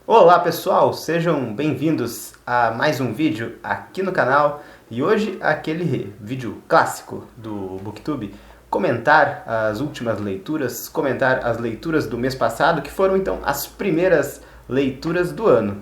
Olá pessoal, sejam bem-vindos a mais um vídeo aqui no canal e hoje aquele vídeo clássico do BookTube, comentar as últimas leituras, comentar as leituras do mês passado, que foram então as primeiras leituras do ano.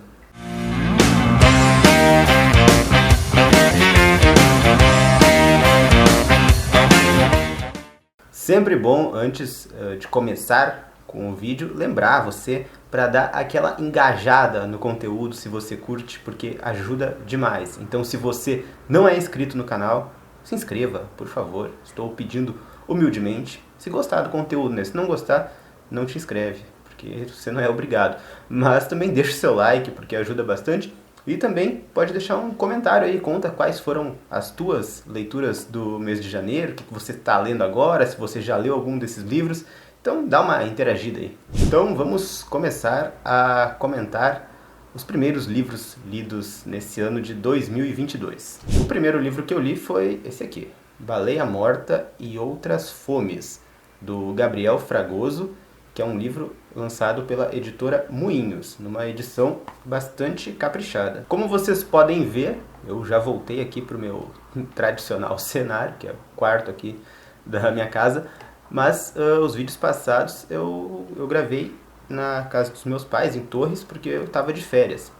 Sempre bom, antes de começar com o vídeo, lembrar você para dar aquela engajada no conteúdo se você curte, porque ajuda demais. Então, se você não é inscrito no canal, se inscreva, por favor. Estou pedindo humildemente. Se gostar do conteúdo, né? Se não gostar, não te inscreve, porque você não é obrigado. Mas também deixa o seu like, porque ajuda bastante. E também pode deixar um comentário aí, conta quais foram as tuas leituras do mês de janeiro, o que você está lendo agora, se você já leu algum desses livros. Então dá uma interagida aí. Então vamos começar a comentar os primeiros livros lidos nesse ano de 2022. O primeiro livro que eu li foi esse aqui, Baleia Morta e Outras Fomes, do Gabriel Fragoso, que é um livro lançado pela editora Moinhos, numa edição bastante caprichada. Como vocês podem ver, eu já voltei aqui para o meu tradicional cenário, que é o quarto aqui da minha casa, mas os vídeos passados eu gravei na casa dos meus pais, em Torres, porque eu estava de férias.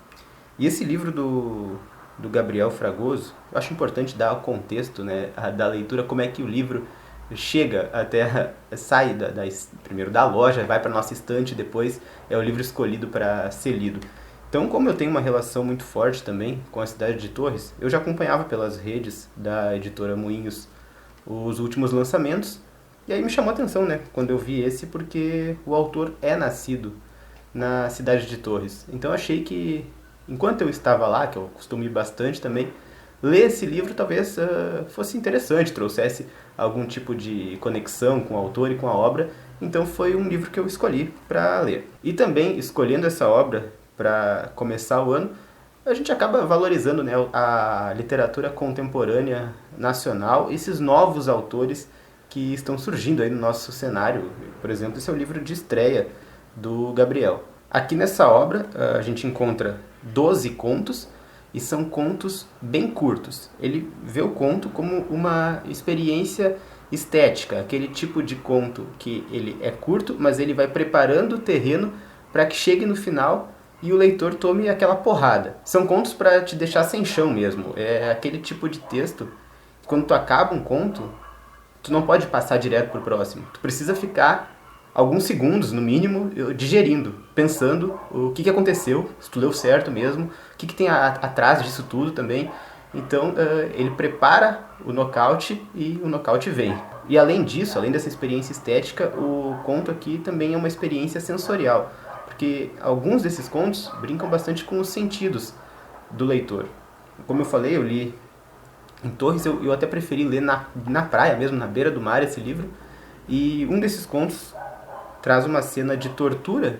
E esse livro do Gabriel Fragoso, eu acho importante dar o contexto, né, da leitura, como é que o livro chega até, sai primeiro da loja, vai para nossa estante, depois é o livro escolhido para ser lido. Então, como eu tenho uma relação muito forte também com a cidade de Torres, eu já acompanhava pelas redes da editora Moinhos os últimos lançamentos, e aí me chamou a atenção, né, quando eu vi esse, porque o autor é nascido na cidade de Torres. Então achei que, enquanto eu estava lá, que eu costumo ir bastante também, ler esse livro talvez fosse interessante, trouxesse algum tipo de conexão com o autor e com a obra. Então foi um livro que eu escolhi para ler. E também, escolhendo essa obra para começar o ano, a gente acaba valorizando, né, a literatura contemporânea nacional, esses novos autores que estão surgindo aí no nosso cenário. Por exemplo, esse é o livro de estreia do Gabriel. Aqui nessa obra a gente encontra 12 contos, e são contos bem curtos. Ele vê o conto como uma experiência estética, aquele tipo de conto que ele é curto, mas ele vai preparando o terreno para que chegue no final e o leitor tome aquela porrada. São contos para te deixar sem chão mesmo. É aquele tipo de texto, quando tu acaba um conto, tu não pode passar direto pro próximo. Tu precisa ficar alguns segundos, no mínimo, digerindo, pensando o que aconteceu, se tu leu certo mesmo, o que tem atrás disso tudo também. Então, ele prepara o nocaute e o nocaute vem. E além disso, além dessa experiência estética, o conto aqui também é uma experiência sensorial, porque alguns desses contos brincam bastante com os sentidos do leitor. Como eu falei, eu li em Torres, eu até preferi ler na praia mesmo, na beira do mar, esse livro. E um desses contos traz uma cena de tortura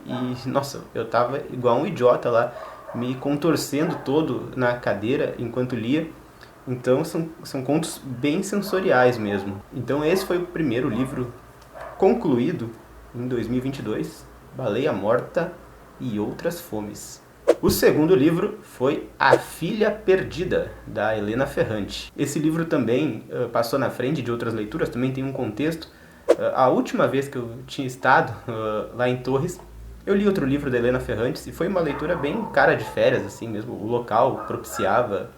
e, nossa, eu tava igual um idiota lá, me contorcendo todo na cadeira enquanto lia. Então são contos bem sensoriais mesmo. Então esse foi o primeiro livro concluído em 2022, Baleia Morta e Outras Fomes. O segundo livro foi A Filha Perdida, da Helena Ferrante. Esse livro também passou na frente de outras leituras, também tem um contexto. A última vez que eu tinha estado lá em Torres, eu li outro livro da Helena Ferrante e foi uma leitura bem cara de férias, assim mesmo. O local propiciava,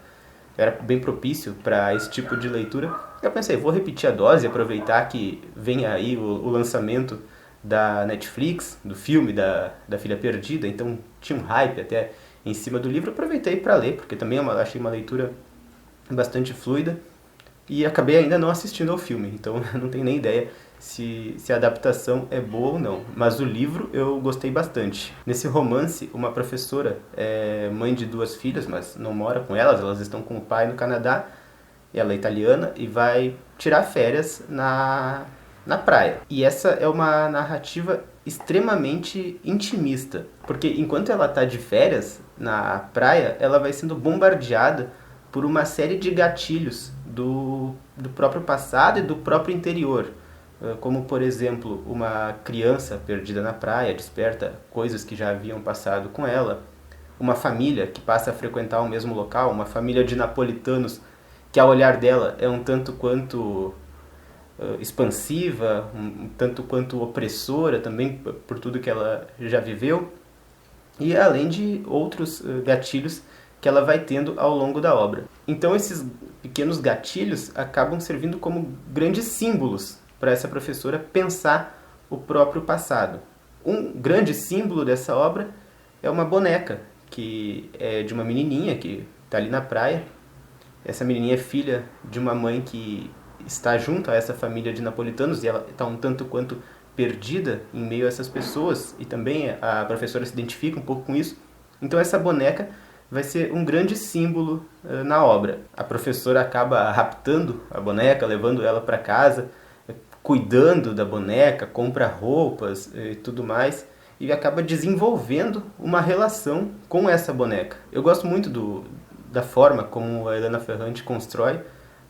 era bem propício para esse tipo de leitura. Eu pensei, vou repetir a dose, aproveitar que vem aí o lançamento da Netflix, do filme da Filha Perdida, então tinha um hype até em cima do livro. Aproveitei para ler, porque também achei uma leitura bastante fluida, e acabei ainda não assistindo ao filme, então não tenho nem ideia se a adaptação é boa ou não. Mas o livro eu gostei bastante. Nesse romance, uma professora é mãe de duas filhas, mas não mora com elas estão com o pai no Canadá, ela é italiana, e vai tirar férias na praia. E essa é uma narrativa extremamente intimista, porque enquanto ela está de férias na praia, ela vai sendo bombardeada por uma série de gatilhos do próprio passado e do próprio interior. como, por exemplo, uma criança perdida na praia desperta coisas que já haviam passado com ela, uma família que passa a frequentar o mesmo local, uma família de napolitanos que, ao olhar dela, é um tanto quanto expansiva, um tanto quanto opressora também por tudo que ela já viveu, e além de outros gatilhos que ela vai tendo ao longo da obra. Então esses pequenos gatilhos acabam servindo como grandes símbolos para essa professora pensar o próprio passado. Um grande símbolo dessa obra é uma boneca, que é de uma menininha que está ali na praia. Essa menininha é filha de uma mãe que está junto a essa família de napolitanos e ela está um tanto quanto perdida em meio a essas pessoas, e também a professora se identifica um pouco com isso. Então essa boneca vai ser um grande símbolo na obra. A professora acaba raptando a boneca, levando ela para casa, cuidando da boneca, compra roupas e tudo mais, e acaba desenvolvendo uma relação com essa boneca. Eu gosto muito da forma como a Helena Ferrante constrói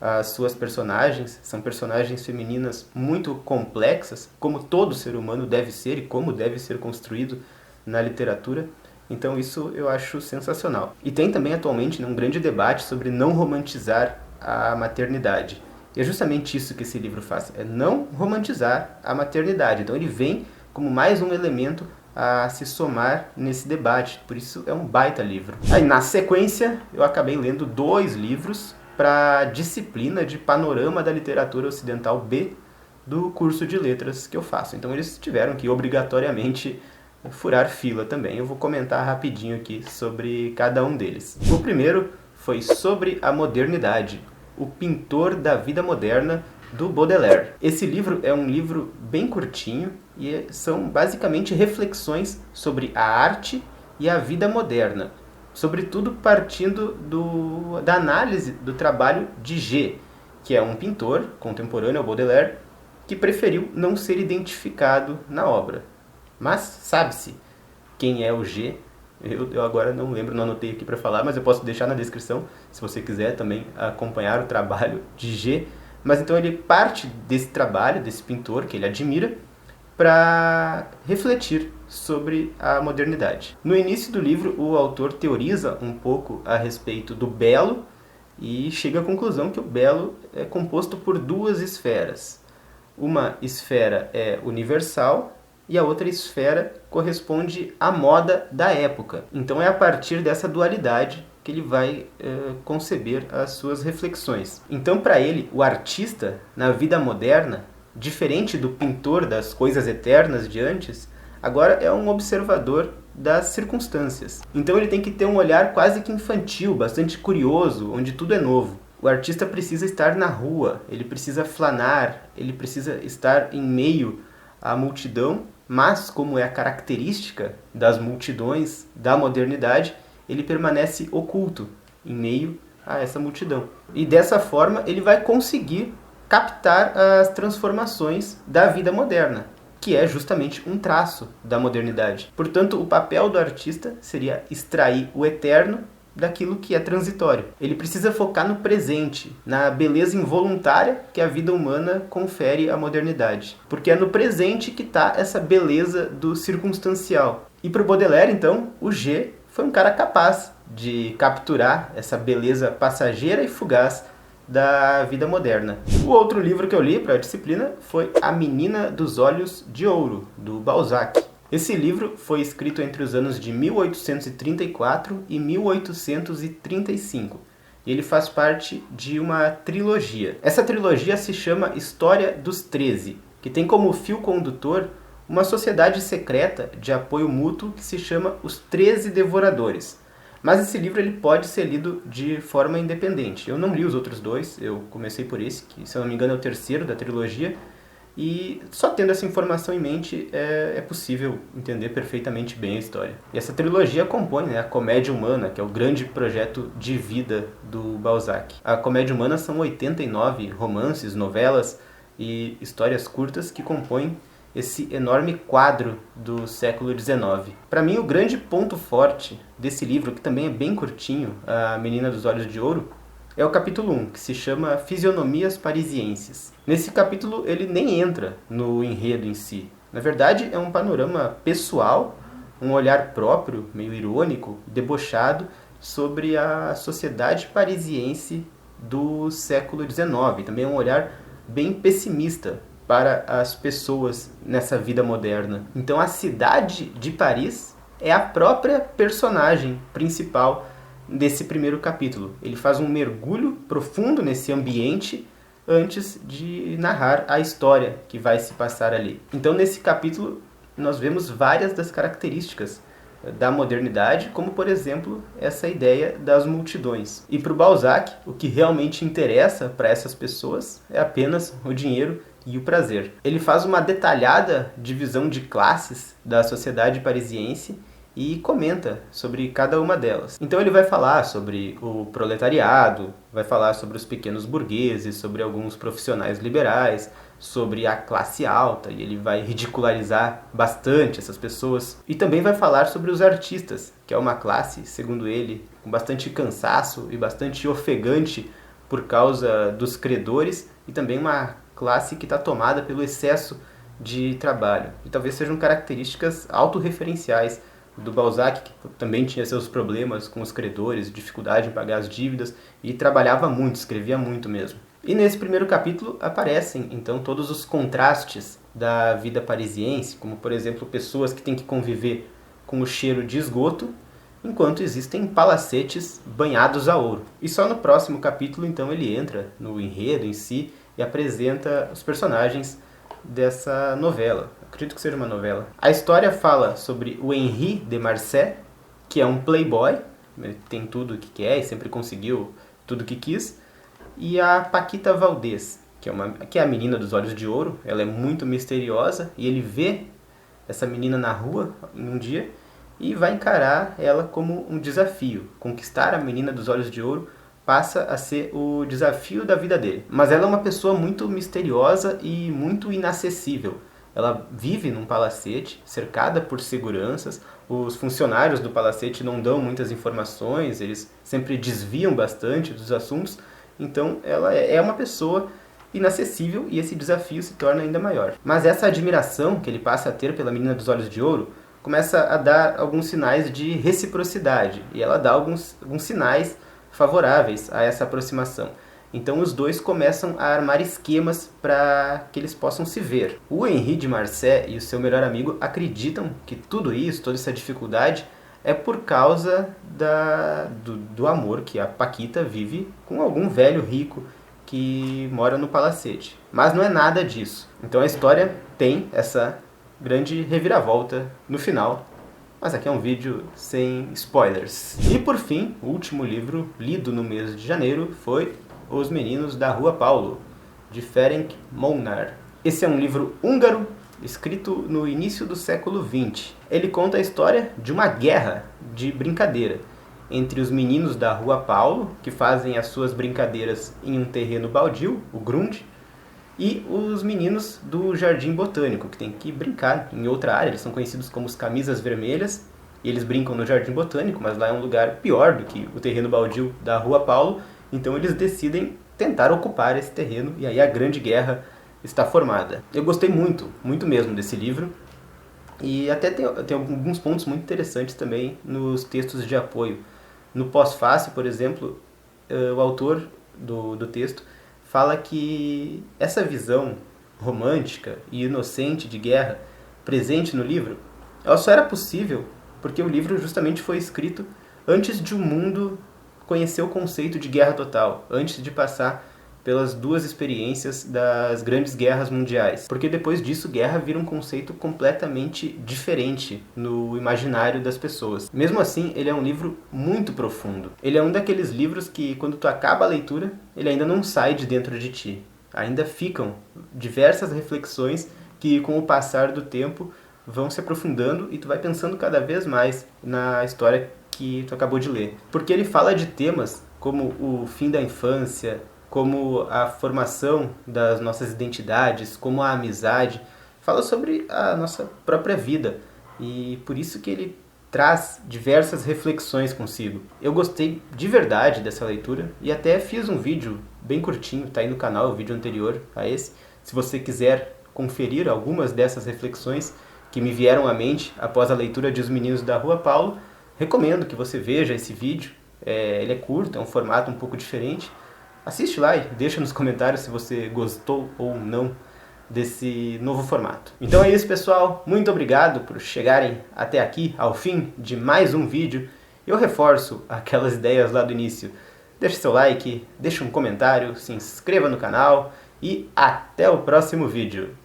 as suas personagens. São personagens femininas muito complexas, como todo ser humano deve ser e como deve ser construído na literatura. Então isso eu acho sensacional. E tem também atualmente um grande debate sobre não romantizar a maternidade. E é justamente isso que esse livro faz, é não romantizar a maternidade. Então ele vem como mais um elemento a se somar nesse debate. Por isso é um baita livro. Aí na sequência eu acabei lendo 2 livros para a disciplina de Panorama da Literatura Ocidental B do curso de letras que eu faço. Então eles tiveram que obrigatoriamente furar fila também. Eu vou comentar rapidinho aqui sobre cada um deles. O primeiro foi sobre a modernidade, o pintor da vida moderna, do Baudelaire. Esse livro é um livro bem curtinho e são basicamente reflexões sobre a arte e a vida moderna, sobretudo partindo da análise do trabalho de G, que é um pintor contemporâneo ao Baudelaire, que preferiu não ser identificado na obra. Mas sabe-se quem é o G. Eu agora não lembro, não anotei aqui para falar, mas eu posso deixar na descrição, se você quiser também acompanhar o trabalho de G. Mas então ele parte desse trabalho, desse pintor que ele admira, para refletir sobre a modernidade. No início do livro, o autor teoriza um pouco a respeito do belo e chega à conclusão que o belo é composto por 2 esferas. Uma esfera é universal e a outra esfera corresponde à moda da época. Então é a partir dessa dualidade que ele vai conceber as suas reflexões. Então, para ele, o artista, na vida moderna, diferente do pintor das coisas eternas de antes, agora é um observador das circunstâncias. Então ele tem que ter um olhar quase que infantil, bastante curioso, onde tudo é novo. O artista precisa estar na rua, ele precisa flanar, ele precisa estar em meio à multidão, mas, como é a característica das multidões da modernidade, ele permanece oculto em meio a essa multidão. E dessa forma ele vai conseguir captar as transformações da vida moderna, que é justamente um traço da modernidade. Portanto, o papel do artista seria extrair o eterno daquilo que é transitório. Ele precisa focar no presente, na beleza involuntária que a vida humana confere à modernidade. Porque é no presente que está essa beleza do circunstancial. E para o Baudelaire, então, o G foi um cara capaz de capturar essa beleza passageira e fugaz da vida moderna. O outro livro que eu li para a disciplina foi A Menina dos Olhos de Ouro, do Balzac. Esse livro foi escrito entre os anos de 1834 e 1835. E ele faz parte de uma trilogia. Essa trilogia se chama História dos 13, que tem como fio condutor uma sociedade secreta de apoio mútuo que se chama Os 13 Devoradores. Mas esse livro ele pode ser lido de forma independente. Eu não li os outros 2, eu comecei por esse, que se eu não me engano é o terceiro da trilogia, e só tendo essa informação em mente é possível entender perfeitamente bem a história. E essa trilogia compõe a Comédia Humana, que é o grande projeto de vida do Balzac. A Comédia Humana são 89 romances, novelas e histórias curtas que compõem esse enorme quadro do século XIX. Para mim, o grande ponto forte desse livro, que também é bem curtinho, A Menina dos Olhos de Ouro, é o capítulo 1, que se chama Fisionomias Parisienses. Nesse capítulo ele nem entra no enredo em si. Na verdade, é um panorama pessoal, um olhar próprio, meio irônico, debochado, sobre a sociedade parisiense do século XIX. Também é um olhar bem pessimista para as pessoas nessa vida moderna. Então a cidade de Paris é a própria personagem principal desse primeiro capítulo. Ele faz um mergulho profundo nesse ambiente antes de narrar a história que vai se passar ali. Então nesse capítulo nós vemos várias das características da modernidade, como por exemplo essa ideia das multidões. E para o Balzac, o que realmente interessa para essas pessoas é apenas o dinheiro e o prazer. Ele faz uma detalhada divisão de classes da sociedade parisiense e comenta sobre cada uma delas. Então ele vai falar sobre o proletariado, vai falar sobre os pequenos burgueses, sobre alguns profissionais liberais, sobre a classe alta, e ele vai ridicularizar bastante essas pessoas. E também vai falar sobre os artistas, que é uma classe, segundo ele, com bastante cansaço e bastante ofegante por causa dos credores, e também uma classe que está tomada pelo excesso de trabalho. E talvez sejam características autorreferenciais do Balzac, que também tinha seus problemas com os credores, dificuldade em pagar as dívidas, e trabalhava muito, escrevia muito mesmo. E nesse primeiro capítulo aparecem, então, todos os contrastes da vida parisiense, como, por exemplo, pessoas que têm que conviver com o cheiro de esgoto, enquanto existem palacetes banhados a ouro. E só no próximo capítulo, então, ele entra no enredo em si e apresenta os personagens dessa novela. Acredito que seja uma novela. A história fala sobre o Henri de Marsay, que é um playboy, ele tem tudo o que quer e sempre conseguiu tudo o que quis, e a Paquita Valdez, que é a menina dos olhos de ouro. Ela é muito misteriosa e ele vê essa menina na rua em um dia e vai encarar ela como um desafio. Conquistar a menina dos olhos de ouro passa a ser o desafio da vida dele. Mas ela é uma pessoa muito misteriosa e muito inacessível. Ela vive num palacete, cercada por seguranças. Os funcionários do palacete não dão muitas informações, eles sempre desviam bastante dos assuntos. Então ela é uma pessoa inacessível e esse desafio se torna ainda maior. Mas essa admiração que ele passa a ter pela menina dos olhos de ouro começa a dar alguns sinais de reciprocidade. E ela dá alguns sinais favoráveis a essa aproximação. Então os dois começam a armar esquemas para que eles possam se ver. O Henri de Marsay e o seu melhor amigo acreditam que tudo isso, toda essa dificuldade, é por causa do amor que a Paquita vive com algum velho rico que mora no palacete. Mas não é nada disso. Então a história tem essa grande reviravolta no final. Mas aqui é um vídeo sem spoilers. E por fim, o último livro lido no mês de janeiro foi Os Meninos da Rua Paulo, de Ferenc Molnár. Esse é um livro húngaro, escrito no início do século XX. Ele conta a história de uma guerra de brincadeira entre os meninos da Rua Paulo, que fazem as suas brincadeiras em um terreno baldio, o Grund, e os meninos do Jardim Botânico, que tem que brincar em outra área. Eles são conhecidos como os Camisas Vermelhas, e eles brincam no Jardim Botânico, mas lá é um lugar pior do que o terreno baldio da Rua Paulo, então eles decidem tentar ocupar esse terreno, e aí a Grande Guerra está formada. Eu gostei muito, muito mesmo desse livro, e até tem alguns pontos muito interessantes também nos textos de apoio. No pós-fácil, por exemplo, o autor do texto fala que essa visão romântica e inocente de guerra presente no livro, ela só era possível porque o livro justamente foi escrito antes de o mundo conhecer o conceito de guerra total, antes de passar pelas duas experiências das grandes guerras mundiais. Porque depois disso, guerra vira um conceito completamente diferente no imaginário das pessoas. Mesmo assim, ele é um livro muito profundo. Ele é um daqueles livros que, quando tu acaba a leitura, ele ainda não sai de dentro de ti. Ainda ficam diversas reflexões que, com o passar do tempo, vão se aprofundando e tu vai pensando cada vez mais na história que tu acabou de ler. Porque ele fala de temas como o fim da infância, como a formação das nossas identidades, como a amizade, fala sobre a nossa própria vida. E por isso que ele traz diversas reflexões consigo. Eu gostei de verdade dessa leitura e até fiz um vídeo bem curtinho, tá aí no canal, o vídeo anterior a esse. Se você quiser conferir algumas dessas reflexões que me vieram à mente após a leitura de Os Meninos da Rua Paulo, recomendo que você veja esse vídeo. Ele é curto, é um formato um pouco diferente. Assiste lá e deixa nos comentários se você gostou ou não desse novo formato. Então é isso, pessoal. Muito obrigado por chegarem até aqui, ao fim de mais um vídeo. Eu reforço aquelas ideias lá do início. Deixe seu like, deixe um comentário, se inscreva no canal e até o próximo vídeo.